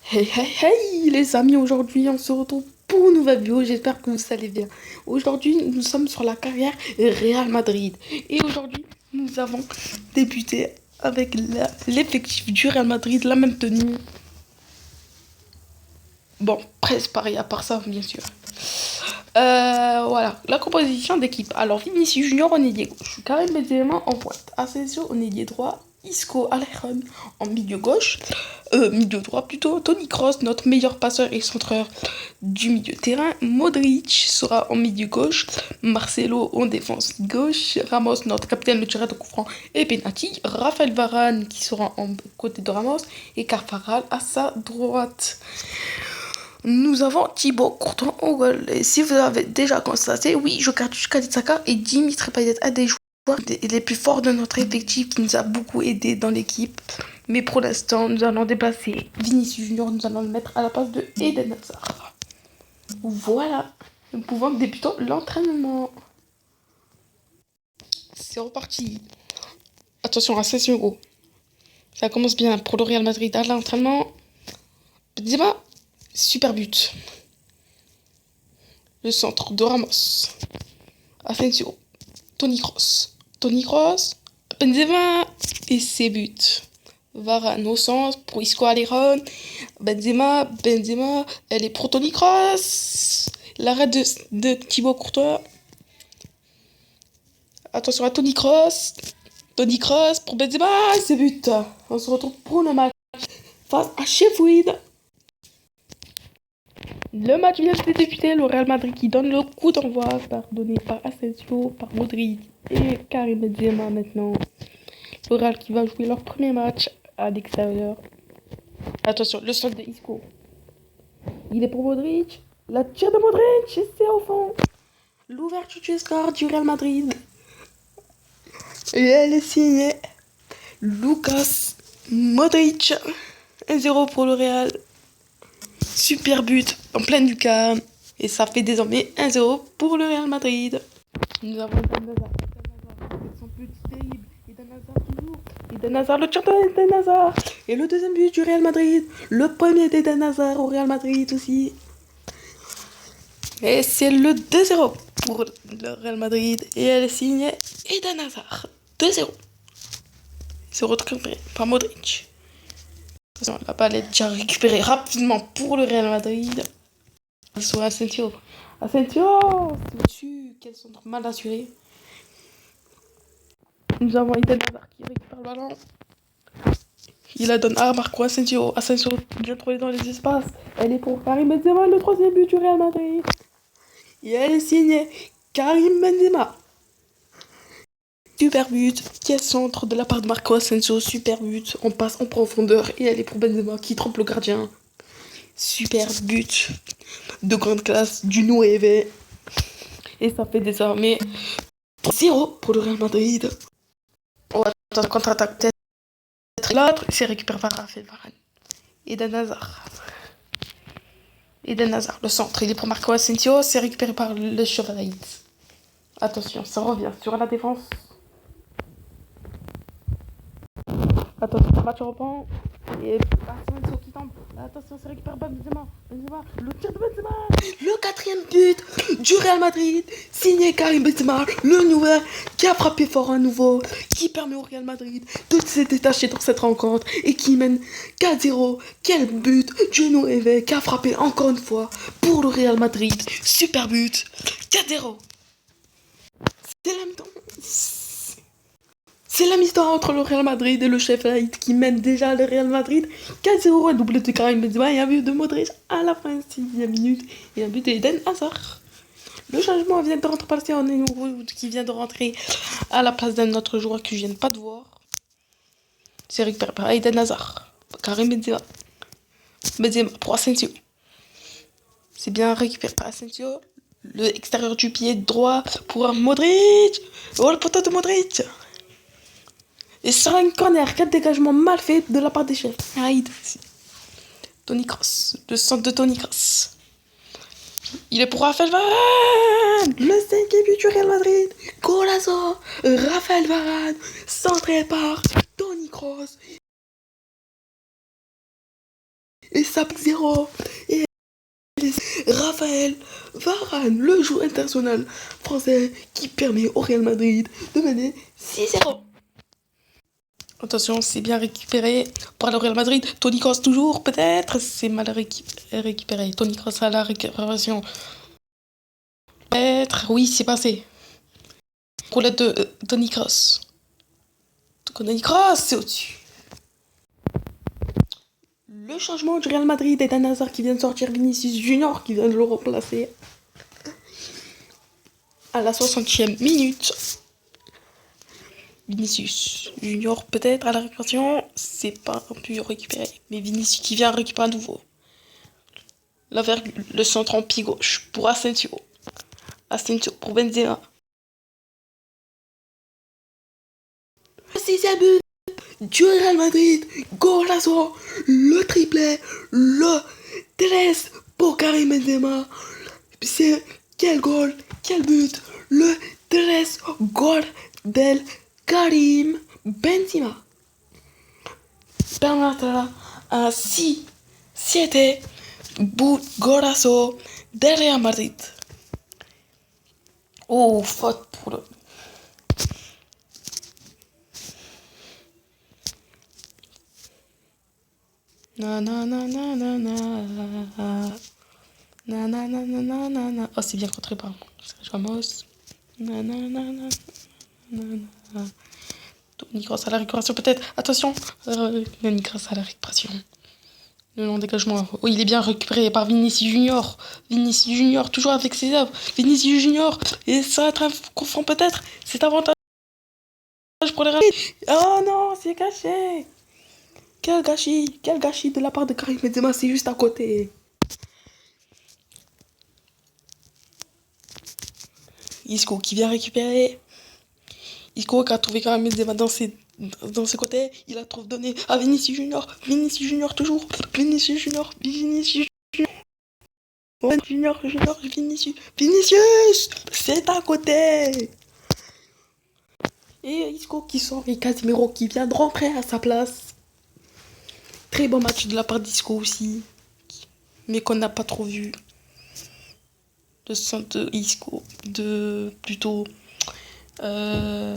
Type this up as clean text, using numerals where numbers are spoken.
Hey hey hey les amis, aujourd'hui on se retrouve pour une nouvelle vidéo, j'espère que vous allez bien. Aujourd'hui nous sommes sur la carrière Real Madrid et aujourd'hui nous avons débuté avec l'effectif du Real Madrid, la même tenue. Bon, presque pareil à part ça bien sûr. Voilà, la composition d'équipe. Alors Vinicius Junior en ailier gauche, Karim Benzema en pointe, Asensio en ailier droit, Isco Alejandro en milieu gauche, milieu droit plutôt, Toni Kroos, notre meilleur passeur et centreur du milieu de terrain, Modric sera en milieu gauche, Marcelo en défense gauche, Ramos, notre capitaine, le tireur de coup franc et penalty, Raphaël Varane qui sera en côté de Ramos et Carvajal à sa droite. Nous avons Thibaut Courtois en goal. Et si vous avez déjà constaté, oui, Jokadushka Saka et Dimitri Payet à des joueurs les plus forts de notre effectif qui nous a beaucoup aidé dans l'équipe. Mais pour l'instant, nous allons déplacer Vinicius Junior, nous allons le mettre à la place de Eden Hazard. Voilà, nous pouvons débuter l'entraînement. C'est reparti. Attention à 16 euros. Ça commence bien pour le Real Madrid à l'entraînement. Benzema, super but. Le centre de Ramos. Asensio. Toni Kroos. Benzema. Et ses buts. Varane au centre pour Isco Alejandro. Benzema. Elle est pour Toni Kroos. L'arrêt de Thibaut Courtois. Attention à Toni Kroos. Pour Benzema. Et ses buts. On se retrouve pour le match face à Sheffield. Le match vient de débuter, le Real Madrid qui donne le coup d'envoi, pardonné par Asensio, par Modric et Karim Benzema maintenant. Le Real qui va jouer leur premier match à l'extérieur. Attention, le centre de Isco. Il est pour Modric. La tire de Modric et c'est au fond. L'ouverture du score du Real Madrid. Et elle est signée Lucas Modric. 1-0 pour le Real. Super but en pleine lucarne. Et ça fait désormais 1-0 pour le Real Madrid. Nous avons Eden Hazard avec son petit terrible. Eden Hazard toujours. Eden Hazard, le tir de Eden Hazard. Et le deuxième but du Real Madrid. Le premier d'Eden Hazard au Real Madrid aussi. Et c'est le 2-0 pour le Real Madrid. Et elle est signée Eden Hazard. 2-0. Se récupéré par Modric. La balle est déjà récupérée rapidement pour le Real Madrid. Sur Asensio, c'est au-dessus. Quel centre mal assuré. Nous avons Eden Hazard qui récupère le ballon. Il la donne à Marco Asensio. Asensio bien trouvé dans les espaces. Elle est pour Karim Benzema, le troisième but du Real Madrid. Et elle est signée Karim Benzema. Super but. Quel centre de la part de Marco Asensio. Super but. On passe en profondeur. Et elle est pour Benzema qui trompe le gardien. Super but. De grande classe du 9. Et ça fait désormais 0 pour le Real Madrid. On va attendre contre-attaque peut-être. L'autre, c'est récupéré par Raphaël Varane. Eden Hazard, le centre, il est pour Marco Asensio, c'est récupéré par le Chevalier. Attention, ça revient sur la défense. Attention, le match reprend. Et Asensio qui tombe. Attention, c'est récupéré par Benzema. Le tir de Benzema. Le quatrième but du Real Madrid. Signé Karim Benzema, le nouvel, qui a frappé fort à nouveau. Qui permet au Real Madrid de se détacher dans cette rencontre. Et qui mène 4-0. Quel but du 9 qui a frappé encore une fois pour le Real Madrid. Super but. 4-0. C'est la mi-temps. C'est la mi-temps entre le Real Madrid et le Sheffield qui mène déjà le Real Madrid 4-0, un double de Karim Benzema et un but de Modric à la fin 6e minute et un but d'Eden Hazard. Le changement vient de rentrer par qui vient de rentrer à la place d'un autre joueur que je viens pas de voir. C'est récupéré par Eden Hazard. Karim Benzema pour Asensio. C'est bien récupéré par Asensio. Le extérieur du pied droit pour Modric. Oh, le poteau de Modric. Et sur un corner, 4 dégagements mal faits de la part des chefs. Toni Kroos, le centre de Toni Kroos. Il est pour Raphaël Varane. Le 5e but du Real Madrid. Golazo. Raphaël Varane, centré par Toni Kroos. Et Sub-Zero. Et Raphaël Varane, le joueur international français qui permet au Real Madrid de mener 6-0. Attention, c'est bien récupéré par le Real Madrid. Toni Kroos toujours, peut-être. C'est mal récupéré. Toni Kroos à la récupération. Peut-être, oui, c'est passé. Roulette de Toni Kroos. Toni Kroos, c'est au-dessus. Le changement du Real Madrid est un hasard qui vient de sortir Vinicius Junior qui vient de le remplacer à la 60e minute. Vinicius Junior peut-être à la récupération, c'est pas pu récupérer. Mais Vinicius qui vient récupérer à nouveau. La virgule, le centre en pied gauche pour Asensio. Asensio pour Benzema. Le 6e but du Real Madrid, golazo, le triplé, le 13 pour Karim Benzema. C'est quel goal, quel but, le 13 goal del Karim Benzema. Permettra a 7 golazo del Real Madrid. Oh, faute pour le... Na na na na na na na na na na na na. Oh, c'est bien contré par Ramos. Na na na na na na. Toni Kroos à la récupération peut-être. Attention, Toni Kroos à la récupération. Le long dégagement. Oh, il est bien récupéré par Vinicius Junior. Vinicius Junior toujours avec ses œuvres. Vinicius Junior et ça va être un confond peut-être. C'est avantage pour les Real. Oh non, c'est gâché. Quel gâchis de la part de Karim Benzema, c'est juste à côté. Isco qui vient récupérer. Isco qui a trouvé Karim Benzema dans ses côtés. Il a trouvé donné à Vinicius Junior. Vinicius Junior toujours. Vinicius Junior. Vinicius Junior. Vinicius, c'est à côté. Et Isco qui sort et Casemiro qui vient de rentrer à sa place. Très bon match de la part d'Isco aussi, mais qu'on n'a pas trop vu. De Isco, de plutôt